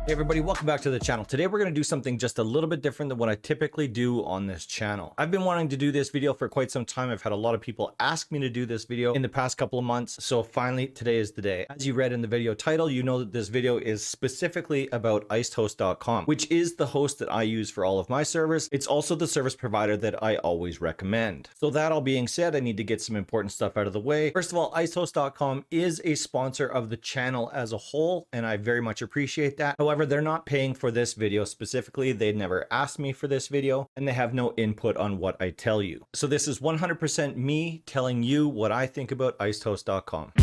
Hey everybody, welcome back to the channel. Today we're going to do something just a little bit different than what I typically do on this channel. I've been wanting to do this video for quite some time. I've had a lot of people ask me to do this video in the past couple of months. So finally, today is the day. As you read in the video title, you know that this video is specifically about IcedHost.com, which is the host that I use for all of my servers. It's also the service provider that I always recommend. So that all being said, I need to get some important stuff out of the way. First of all, IcedHost.com is a sponsor of the channel as a whole, and I very much appreciate that. However, they're not paying for this video specifically. They never asked me for this video, and they have no input on what I tell you. So this is 100% me telling you what I think about IcedHost.com.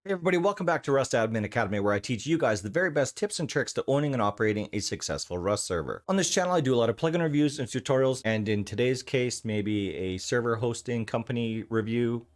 Hey everybody, welcome back to Rust Admin Academy, where I teach you guys the very best tips and tricks to owning and operating a successful Rust server. On this channel, I do a lot of plugin reviews and tutorials, and in today's case, maybe a server hosting company review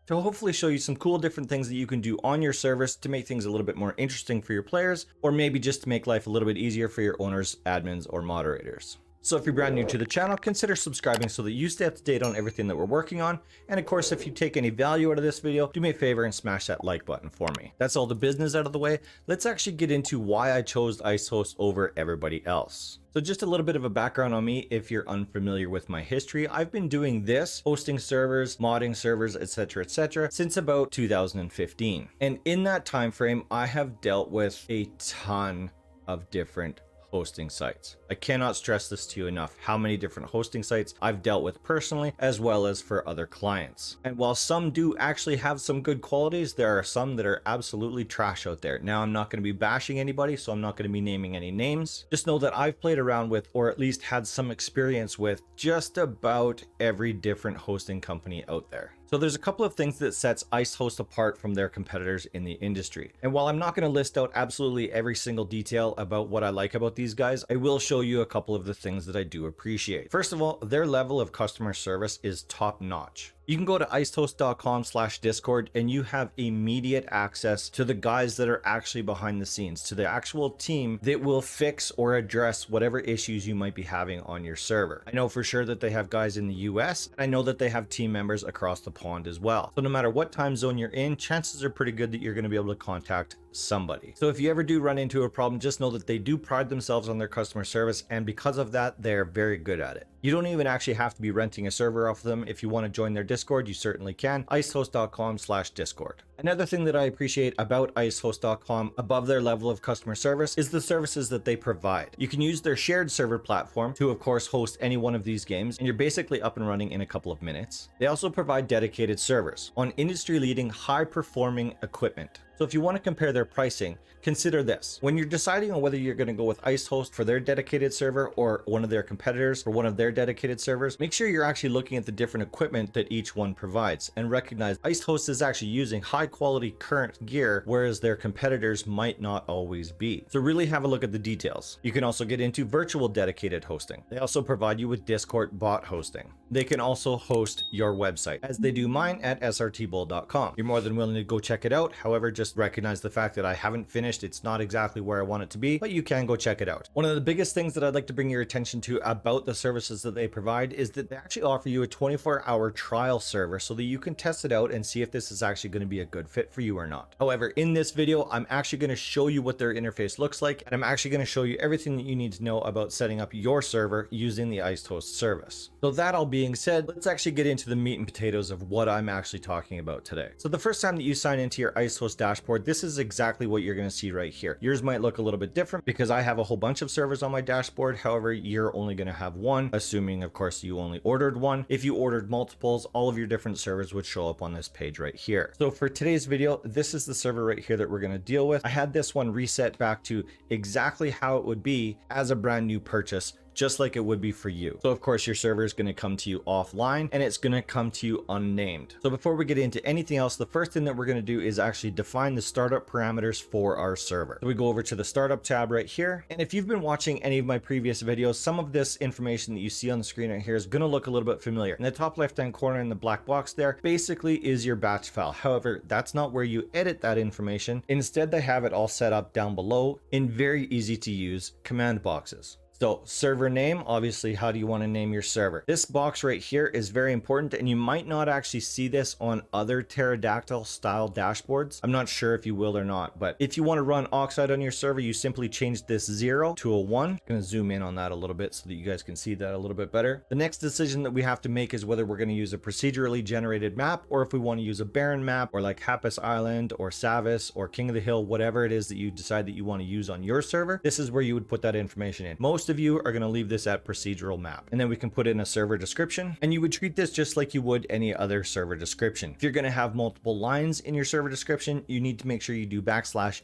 to hopefully show you some cool different things that you can do on your servers to make things a little bit more interesting for your players, or maybe just to make life a little bit easier for your owners, admins, or moderators. So if you're brand new to the channel, consider subscribing so that you stay up to date on everything that we're working on. And of course, if you take any value out of this video, do me a favor and smash that like button for me. That's all the business out of the way. Let's actually get into why I chose IcedHost over everybody else. So just a little bit of a background on me if you're unfamiliar with my history. I've been doing this, hosting servers, modding servers, etc., since about 2015. And in that time frame, I have dealt with a ton of different hosting sites. I cannot stress this to you enough, how many different hosting sites I've dealt with personally, as well as for other clients. And while some do actually have some good qualities, there are some that are absolutely trash out there. Now, I'm not going to be bashing anybody, so I'm not going to be naming any names. Just know that I've played around with, or at least had some experience with, just about every different hosting company out there. So there's a couple of things that sets IcedHost apart from their competitors in the industry. And while I'm not going to list out absolutely every single detail about what I like about these guys, I will show you a couple of the things that I do appreciate. First of all, their level of customer service is top notch. You can go to icedhost.com/discord and you have immediate access to the guys that are actually behind the scenes, to the actual team that will fix or address whatever issues you might be having on your server. I know for sure that they have guys in the US, and I know that they have team members across the pond as well. So no matter what time zone you're in, chances are pretty good that you're going to be able to contact somebody. So if you ever do run into a problem, just know that they do pride themselves on their customer service, and because of that, they're very good at it. You don't even actually have to be renting a server off of them. If you want to join their Discord, you certainly can. icedhost.com/discord. Another thing that I appreciate about icedhost.com above their level of customer service is the services that they provide. You can use their shared server platform to, of course, host any one of these games, and you're basically up and running in a couple of minutes. They also provide dedicated servers on industry-leading, high-performing equipment. So if you want to compare their pricing, consider this. When you're deciding on whether you're going to go with IcedHost for their dedicated server or one of their competitors for one of their dedicated servers, make sure you're actually looking at the different equipment that each one provides and recognize IcedHost is actually using high quality current gear, whereas their competitors might not always be. So really have a look at the details. You can also get into virtual dedicated hosting. They also provide you with Discord bot hosting. They can also host your website, as they do mine at Srtbull.com. You're more than willing to go check it out. However, just recognize the fact that I haven't finished. It's not exactly where I want it to be, but you can go check it out. One of the biggest things that I'd like to bring your attention to about the services that they provide is that they actually offer you a 24-hour trial server so that you can test it out and see if this is actually going to be a good fit for you or not. However, in this video, I'm actually going to show you what their interface looks like, and I'm actually going to show you everything that you need to know about setting up your server using the IcedHost service. So that all being said, let's actually get into the meat and potatoes of what I'm actually talking about today. So the first time that you sign into your IcedHost dashboard, this is exactly what you're going to see right here. Yours might look a little bit different because I have a whole bunch of servers on my dashboard. However, you're only going to have one, assuming of course you only ordered one. If you ordered multiples, all of your different servers would show up on this page right here. So for today's video, this is the server right here that we're going to deal with. I had this one reset back to exactly how it would be as a brand new purchase, just like it would be for you. So of course your server is going to come to you offline, and it's going to come to you unnamed. So before we get into anything else, the first thing that we're going to do is actually define the startup parameters for our server. So we go over to the startup tab right here. And if you've been watching any of my previous videos, some of this information that you see on the screen right here is going to look a little bit familiar. In the top left-hand corner in the black box there basically is your batch file. However, that's not where you edit that information. Instead, they have it all set up down below in very easy to use command boxes. So server name, obviously, how do you want to name your server? This box right here is very important, and you might not actually see this on other pterodactyl style dashboards. I'm not sure if you will or not, but if you want to run Oxide on your server, you simply change this 0 to a 1. I'm going to zoom in on that a little bit so that you guys can see that a little bit better. The next decision that we have to make is whether we're going to use a procedurally generated map, or if we want to use a barren map, or like Happas Island or Savis or King of the Hill, whatever it is that you decide that you want to use on your server. This is where you would put that information in. Most of you are going to leave this at procedural map, and then we can put in a server description, and you would treat this just like you would any other server description. If you're going to have multiple lines in your server description, you need to make sure you do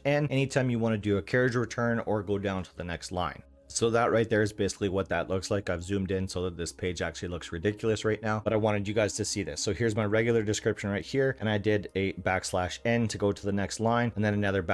\n anytime you want to do a carriage return or go down to the next line. So that right there is basically what that looks like. I've zoomed in so that this page actually looks ridiculous right now, but I wanted you guys to see this. So here's my regular description right here, and I did a \n to go to the next line, and then another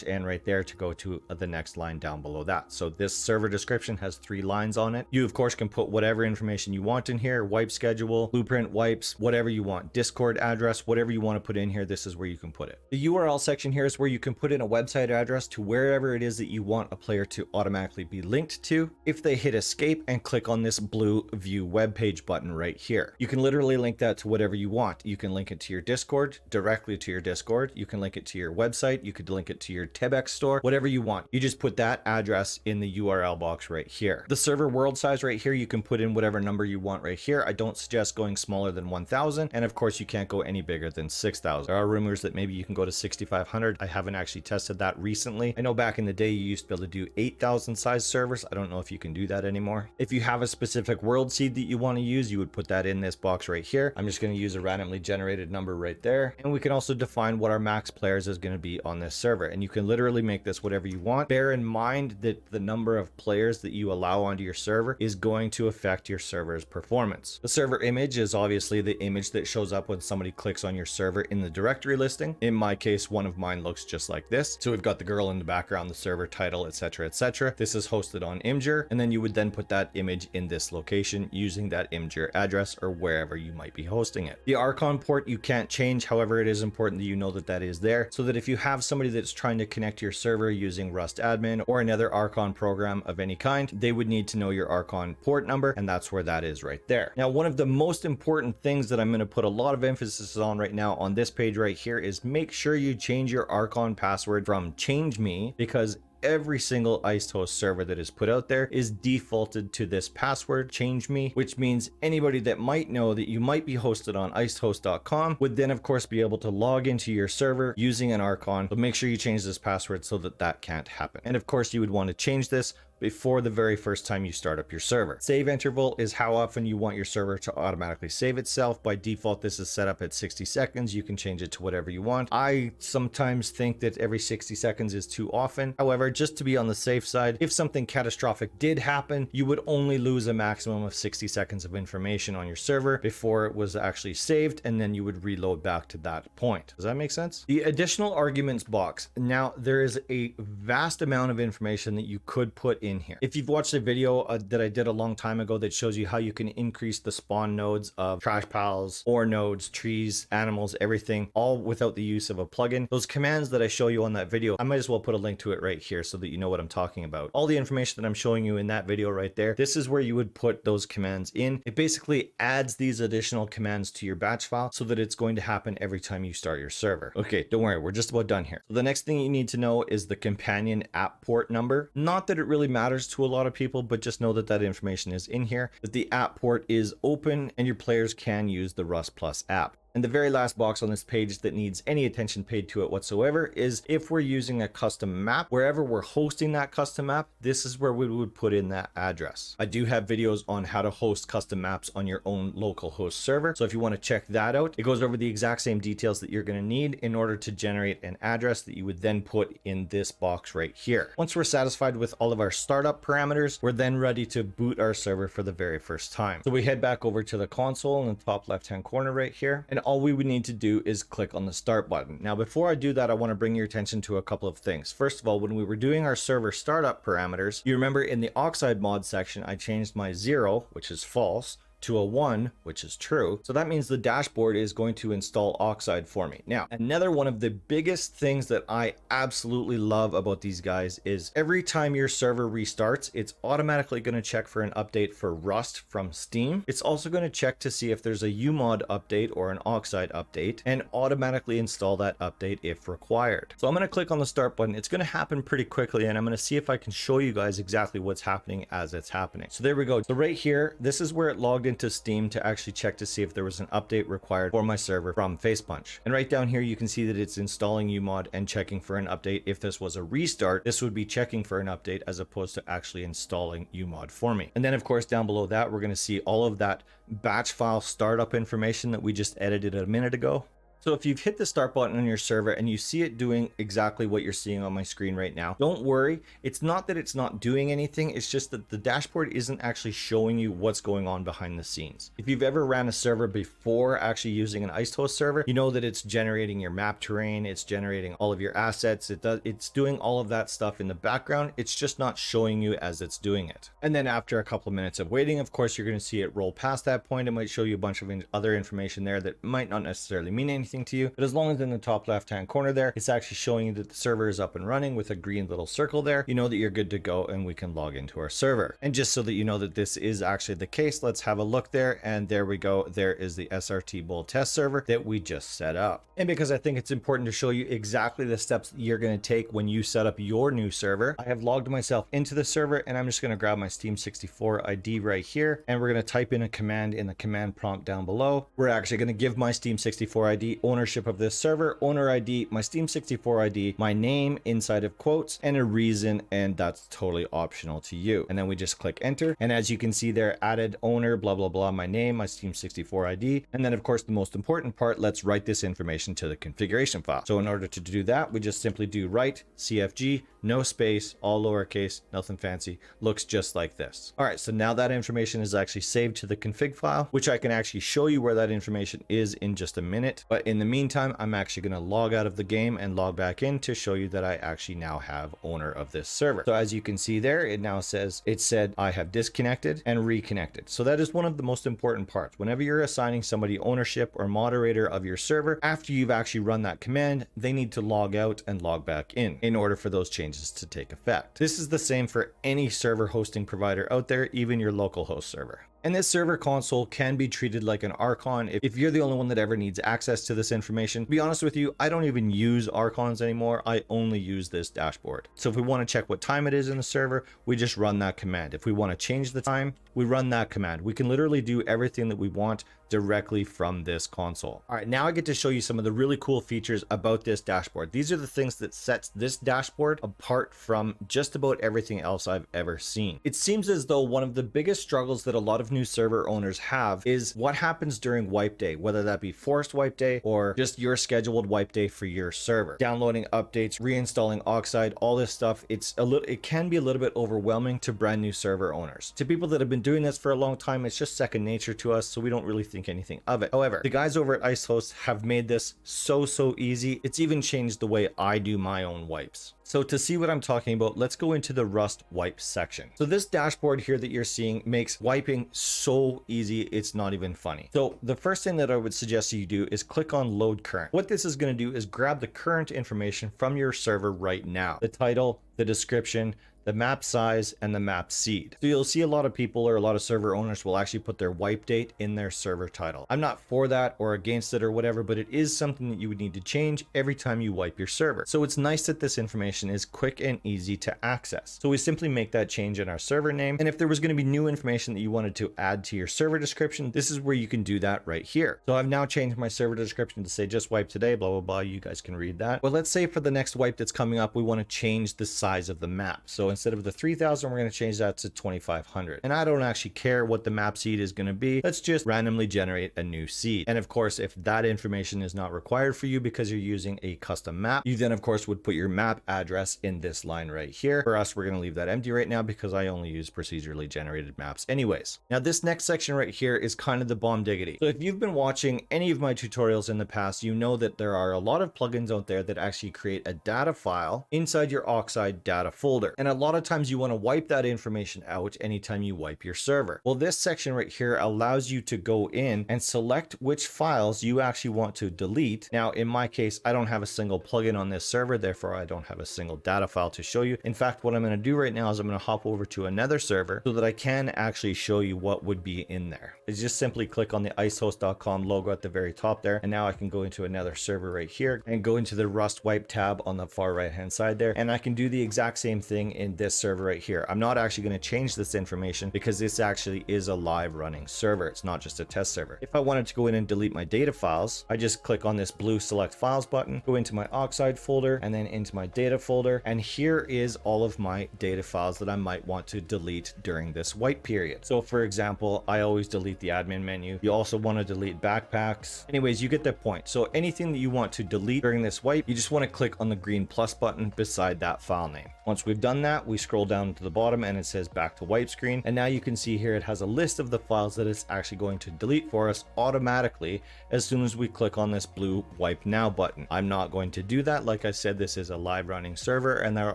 \n right there to go to the next line down below that. So this server description has 3 lines on it. You of course can put whatever information you want in here: wipe schedule, blueprint wipes, whatever you want, Discord address, whatever you want to put in here. This is where you can put it. The URL section here is where you can put in a website address to wherever it is that you want a player to automatically be linked to if they hit escape and click on this blue view web page button right here. You can literally link that to whatever you want. You can link it to your Discord, directly to your Discord. You can link it to your website. You could link it to your Tebex store, whatever you want. You just put that address in the URL box right here. The server world size right here, you can put in whatever number you want right here. I don't suggest going smaller than 1,000, and of course you can't go any bigger than 6,000. There are rumors that maybe you can go to 6,500. I haven't actually tested that recently. I know back in the day you used to be able to do 8,000 size servers. I don't know if you can do that anymore. If you have a specific world seed that you want to use, you would put that in this box right here. I'm just going to use a randomly generated number right there, and we can also define what our max players is going to be on this server, and you can literally make this whatever you want. Bear in mind that the number of players that you allow onto your server is going to affect your server's performance. The server image is obviously the image that shows up when somebody clicks on your server in the directory listing. In my case, one of mine looks just like this. So we've got the girl in the background, the server title, etc., etc. This is hosted on Imgur, and then you would then put that image in this location using that Imgur address or wherever you might be hosting it. The Archon port you can't change. However, it is important that you know that that is there, so that if you have somebody that's trying to connect to your server using Rust admin or another Archon program of any kind, they would need to know your Archon port number, and that's where that is right there. Now, one of the most important things that I'm going to put a lot of emphasis on right now on this page right here is make sure you change your Archon password from change me, because every single IcedHost server that is put out there is defaulted to this password, change me, which means anybody that might know that you might be hosted on IcedHost.com would then of course be able to log into your server using an Archon. But make sure you change this password so that that can't happen. And of course you would want to change this before the very first time you start up your server. Save interval is how often you want your server to automatically save itself. By default, this is set up at 60 seconds. You can change it to whatever you want. I sometimes think that every 60 seconds is too often. However, just to be on the safe side, if something catastrophic did happen, you would only lose a maximum of 60 seconds of information on your server before it was actually saved, and then you would reload back to that point. Does that make sense? The additional arguments box. Now, there is a vast amount of information that you could put in here. If you've watched a video that I did a long time ago that shows you how you can increase the spawn nodes of trash piles, ore nodes, trees, animals, everything, all without the use of a plugin, those commands that I show you on that video, I might as well put a link to it right here so that you know what I'm talking about. All the information that I'm showing you in that video right there, this is where you would put those commands in. It basically adds these additional commands to your batch file so that it's going to happen every time you start your server. Okay, don't worry, we're just about done here. So the next thing you need to know is the companion app port number. Not that it really matters to a lot of people, but just know that that information is in here, that the app port is open and your players can use the Rust Plus app. And the very last box on this page that needs any attention paid to it whatsoever is if we're using a custom map, wherever we're hosting that custom map, this is where we would put in that address. I do have videos on how to host custom maps on your own local host server. So if you want to check that out, it goes over the exact same details that you're going to need in order to generate an address that you would then put in this box right here. Once we're satisfied with all of our startup parameters, we're then ready to boot our server for the very first time. So we head back over to the console in the top left-hand corner right here, and all we would need to do is click on the start button. Now, before I do that, I want to bring your attention to a couple of things. First of all, when we were doing our server startup parameters, you remember in the Oxide mod section, I changed my 0, which is false, to a 1, which is true. So that means the dashboard is going to install Oxide for me. Now, another one of the biggest things that I absolutely love about these guys is every time your server restarts, it's automatically going to check for an update for Rust from Steam. It's also going to check to see if there's a UMod update or an Oxide update and automatically install that update if required. So I'm going to click on the start button. It's going to happen pretty quickly, and I'm going to see if I can show you guys exactly what's happening as it's happening. So there we go. So right here, this is where it logged into Steam to actually check to see if there was an update required for my server from Facepunch. And right down here, you can see that it's installing UMod and checking for an update. If this was a restart, this would be checking for an update as opposed to actually installing UMod for me. And then of course, down below that, we're going to see all of that batch file startup information that we just edited a minute ago. So if you've hit the start button on your server and you see it doing exactly what you're seeing on my screen right now, don't worry. It's not that it's not doing anything. It's just that the dashboard isn't actually showing you what's going on behind the scenes. If you've ever ran a server before actually using an IcedHost server, you know that it's generating your map terrain. It's generating all of your assets. It's doing all of that stuff in the background. It's just not showing you as it's doing it. And then after a couple of minutes of waiting, of course, you're going to see it roll past that point. It might show you a bunch of other information there that might not necessarily mean anything to you, but as long as in the top left hand corner there, it's actually showing you that the server is up and running with a green little circle there, you know that you're good to go and we can log into our server. And just so that you know that this is actually the case, let's have a look there. And there we go. There is the Srtbull test server that we just set up. And because I think it's important to show you exactly the steps that you're going to take when you set up your new server, I have logged myself into the server, and I'm just going to grab my Steam 64 ID right here, and we're going to type in a command in the command prompt down below. We're actually going to give my Steam 64 ID ownership of this server, owner ID, my Steam 64 ID, my name inside of quotes, and a reason, and that's totally optional to you. And then we just click enter, and as you can see there, added owner, blah blah blah, my name, my Steam 64 ID, and then of course the most important part, let's write this information to the configuration file. So in order to do that, we just simply do write CFG, no space, all lowercase, nothing fancy, looks just like this. All right, so now that information is actually saved to the config file, which I can actually show you where that information is in just a minute. But in the meantime, I'm actually going to log out of the game and log back in to show you that I actually now have owner of this server. So as you can see there, it now says, it said I have disconnected and reconnected. So that is one of the most important parts. Whenever you're assigning somebody ownership or moderator of your server, after you've actually run that command, they need to log out and log back in order for those changes to take effect. This is the same for any server hosting provider out there, even your local host server. And this server console can be treated like an Archon if you're the only one that ever needs access to this information. To be honest with you, I don't even use Archons anymore. I only use this dashboard. So if we want to check what time it is in the server, we just run that command. If we want to change the time, we run that command. We can literally do everything that we want directly from this console. All right, now I get to show you some of the really cool features about this dashboard. These are the things that sets this dashboard apart from just about everything else I've ever seen. It seems as though one of the biggest struggles that a lot of new server owners have is what happens during wipe day, whether that be forced wipe day or just your scheduled wipe day for your server. Downloading updates, reinstalling Oxide, all this stuff, it can be a little bit overwhelming to brand new server owners. To people that have been doing this for a long time, it's just second nature to us, so we don't really think anything of it. However, the guys over at IcedHost have made this so easy. It's even changed the way I do my own wipes. So to see what I'm talking about, let's go into the Rust wipe section. So this dashboard here that you're seeing makes wiping so easy, it's not even funny. So the first thing that I would suggest you do is click on load current. What this is going to do is grab the current information from your server right now. The title, the description, the map size, and the map seed. So you'll see a lot of people or a lot of server owners will actually put their wipe date in their server title. I'm not for that or against it or whatever, but it is something that you would need to change every time you wipe your server. So it's nice that this information is quick and easy to access. So we simply make that change in our server name. And if there was going to be new information that you wanted to add to your server description, this is where you can do that right here. So I've now changed my server description to say just wipe today, blah, blah, blah. You guys can read that. Well, let's say for the next wipe that's coming up, we want to change the size of the map. So instead of the 3,000, we're going to change that to 2,500. And I don't actually care what the map seed is going to be. Let's just randomly generate a new seed. And of course, if that information is not required for you because you're using a custom map, you then of course would put your map address in this line right here. For us, we're going to leave that empty right now because I only use procedurally generated maps anyways. Now this next section right here is kind of the bomb diggity. So if you've been watching any of my tutorials in the past, you know that there are a lot of plugins out there that actually create a data file inside your Oxide data folder. And a lot of times you want to wipe that information out anytime you wipe your server. Well, this section right here allows you to go in and select which files you actually want to delete. Now, in my case, I don't have a single plugin on this server, therefore I don't have a single data file to show you. In fact, what I'm going to do right now is I'm going to hop over to another server so that I can actually show you what would be in there. It's just simply click on the IcedHost.com logo at the very top there, and now I can go into another server right here and go into the Rust wipe tab on the far right hand side there, and I can do the exact same thing in this server right here. I'm not actually going to change this information because this actually is a live running server. It's not just a test server. If I wanted to go in and delete my data files, I just click on this blue select files button, go into my Oxide folder and then into my data folder, and here is all of my data files that I might want to delete during this wipe period. So for example, I always delete the admin menu. You also want to delete backpacks. Anyways, you get the point. So anything that you want to delete during this wipe, you just want to click on the green plus button beside that file name. Once we've done that, we scroll down to the bottom and it says back to wipe screen. And now you can see here it has a list of the files that it's actually going to delete for us automatically as soon as we click on this blue wipe now button. I'm not going to do that. Like I said, this is a live running server and there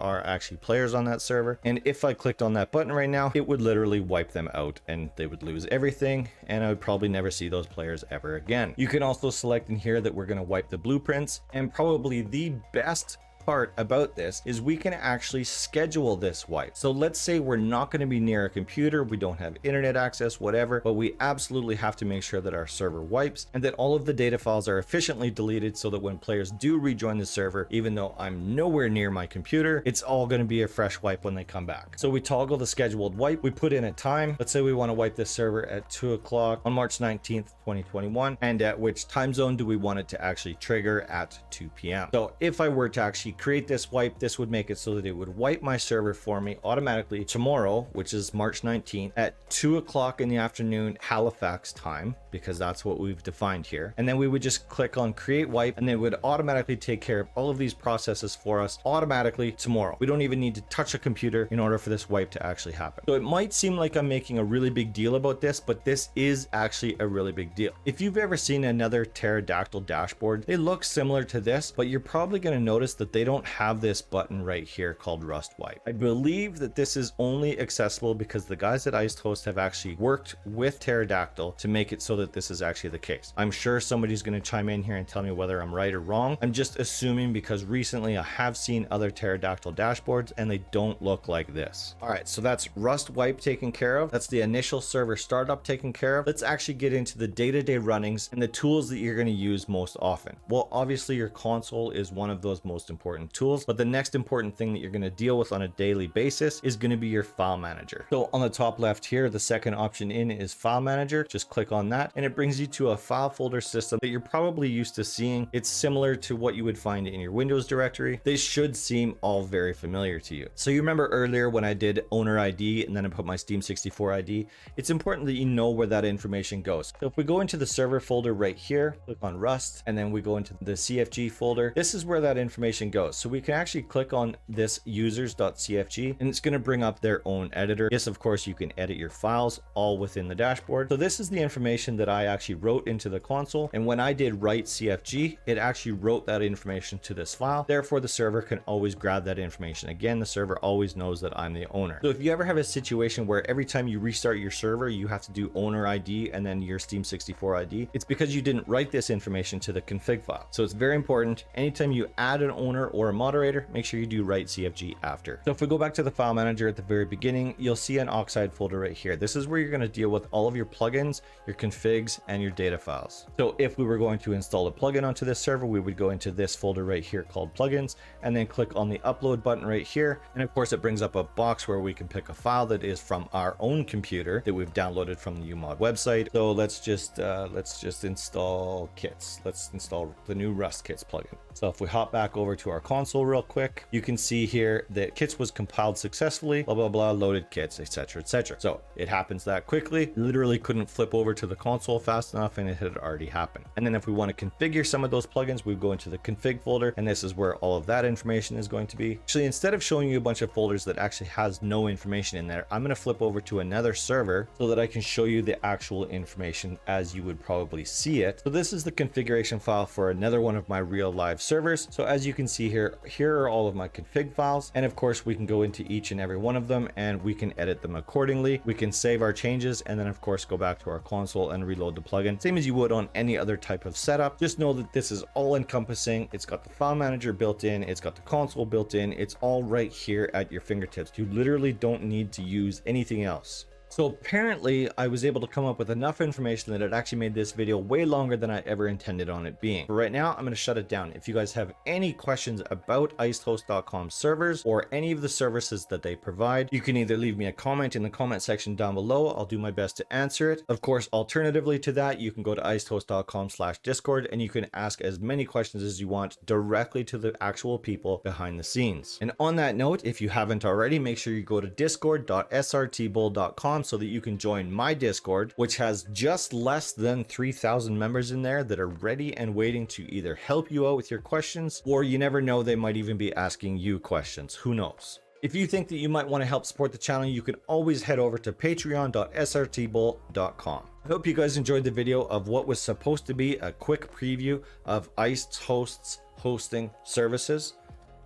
are actually players on that server. And if I clicked on that button right now, it would literally wipe them out and they would lose everything. And I would probably never see those players ever again. You can also select in here that we're going to wipe the blueprints, and probably the best part about this is we can actually schedule this wipe. So let's say we're not going to be near a computer, we don't have internet access, whatever, but we absolutely have to make sure that our server wipes and that all of the data files are efficiently deleted so that when players do rejoin the server, even though I'm nowhere near my computer, it's all going to be a fresh wipe when they come back. So we toggle the scheduled wipe, we put in a time. Let's say we want to wipe this server at 2 o'clock on March 19th, 2021, and at which time zone do we want it to actually trigger at 2 p.m. So if I were to actually create this wipe, this would make it so that it would wipe my server for me automatically tomorrow, which is March 19th at 2 o'clock in the afternoon Halifax time, because that's what we've defined here. And then we would just click on create wipe and it would automatically take care of all of these processes for us automatically tomorrow. We don't even need to touch a computer in order for this wipe to actually happen. So it might seem like I'm making a really big deal about this, but this is actually a really big deal. If you've ever seen another pterodactyl dashboard, they look similar to this, but you're probably going to notice that they don't have this button right here called Rust Wipe. I believe that this is only accessible because the guys at IcedHost have actually worked with Pterodactyl to make it so that this is actually the case. I'm sure somebody's going to chime in here and tell me whether I'm right or wrong. I'm just assuming because recently I have seen other Pterodactyl dashboards and they don't look like this. All right, so that's Rust Wipe taken care of. That's the initial server startup taken care of. Let's actually get into the day-to-day runnings and the tools that you're going to use most often. Well, obviously your console is one of those most important tools, but the next important thing that you're going to deal with on a daily basis is going to be your file manager. So on the top left here, the second option in is file manager. Just click on that and it brings you to a file folder system that you're probably used to seeing. It's similar to what you would find in your Windows directory. They should seem all very familiar to you. So you remember earlier when I did owner ID and then I put my Steam 64 ID, it's important that you know where that information goes. So if we go into the server folder right here, click on Rust, and then we go into the CFG folder, this is where that information goes. So we can actually click on this users.cfg and it's going to bring up their own editor. Yes, of course, you can edit your files all within the dashboard. So this is the information that I actually wrote into the console. And when I did write CFG, it actually wrote that information to this file. Therefore, the server can always grab that information. Again, the server always knows that I'm the owner. So if you ever have a situation where every time you restart your server, you have to do owner ID and then your Steam 64 ID, it's because you didn't write this information to the config file. So it's very important. Anytime you add an owner or a moderator, make sure you do write CFG after. So if we go back to the file manager at the very beginning, you'll see an Oxide folder right here. This is where you're going to deal with all of your plugins, your configs, and your data files. So if we were going to install a plugin onto this server, we would go into this folder right here called plugins, and then click on the upload button right here. And of course, it brings up a box where we can pick a file that is from our own computer that we've downloaded from the UMod website. So let's just install kits. Let's install the new Rust kits plugin. So if we hop back over to our console real quick, you can see here that kits was compiled successfully, blah, blah, blah, loaded kits, etc., etc. So it happens that quickly. Literally couldn't flip over to the console fast enough and it had already happened. And then if we want to configure some of those plugins, we go into the config folder, and this is where all of that information is going to be. Actually, instead of showing you a bunch of folders that actually has no information in there, I'm going to flip over to another server so that I can show you the actual information as you would probably see it. So this is the configuration file for another one of my real live servers. So as you can see see here are all of my config files. And of course, we can go into each and every one of them and we can edit them accordingly. We can save our changes and then of course go back to our console and reload the plugin, same as you would on any other type of setup. Just know that this is all encompassing. It's got the file manager built in, it's got the console built in, it's all right here at your fingertips. You literally don't need to use anything else. So apparently I was able to come up with enough information that it actually made this video way longer than I ever intended on it being. But right now, I'm going to shut it down. If you guys have any questions about IcedHost.com servers or any of the services that they provide, you can either leave me a comment in the comment section down below. I'll do my best to answer it. Of course, alternatively to that, you can go to IcedHost.com/Discord and you can ask as many questions as you want directly to the actual people behind the scenes. And on that note, if you haven't already, make sure you go to discord.srtbull.com so that you can join my Discord, which has just less than 3,000 members in there that are ready and waiting to either help you out with your questions, or you never know, they might even be asking you questions. Who knows? If you think that you might want to help support the channel, you can always head over to patreon.srtbull.com. I hope you guys enjoyed the video of what was supposed to be a quick preview of IcedHost's hosting services.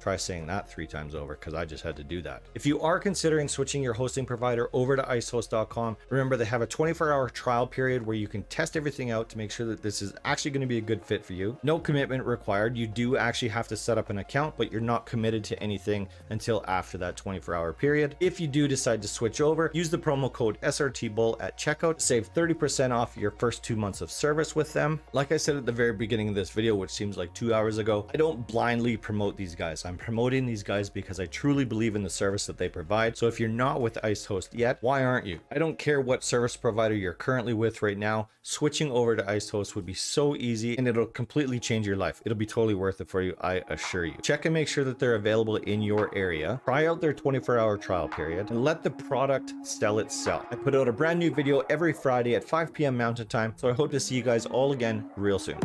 Try saying that 3 times over because I just had to do that. If you are considering switching your hosting provider over to IcedHost.com, remember they have a 24-hour trial period where you can test everything out to make sure that this is actually going to be a good fit for you. No commitment required. You do actually have to set up an account, but you're not committed to anything until after that 24-hour period. If you do decide to switch over, use the promo code SRTBull at checkout to save 30% off your first 2 months of service with them. Like I said at the very beginning of this video, which seems like 2 hours ago, I don't blindly promote these guys. I'm promoting these guys because I truly believe in the service that they provide. So if you're not with IcedHost yet, why aren't you? I don't care what service provider you're currently with right now. Switching over to IcedHost would be so easy and it'll completely change your life. It'll be totally worth it for you, I assure you. Check and make sure that they're available in your area. Try out their 24-hour trial period and let the product sell itself. I put out a brand new video every Friday at 5 p.m. Mountain Time, so I hope to see you guys all again real soon.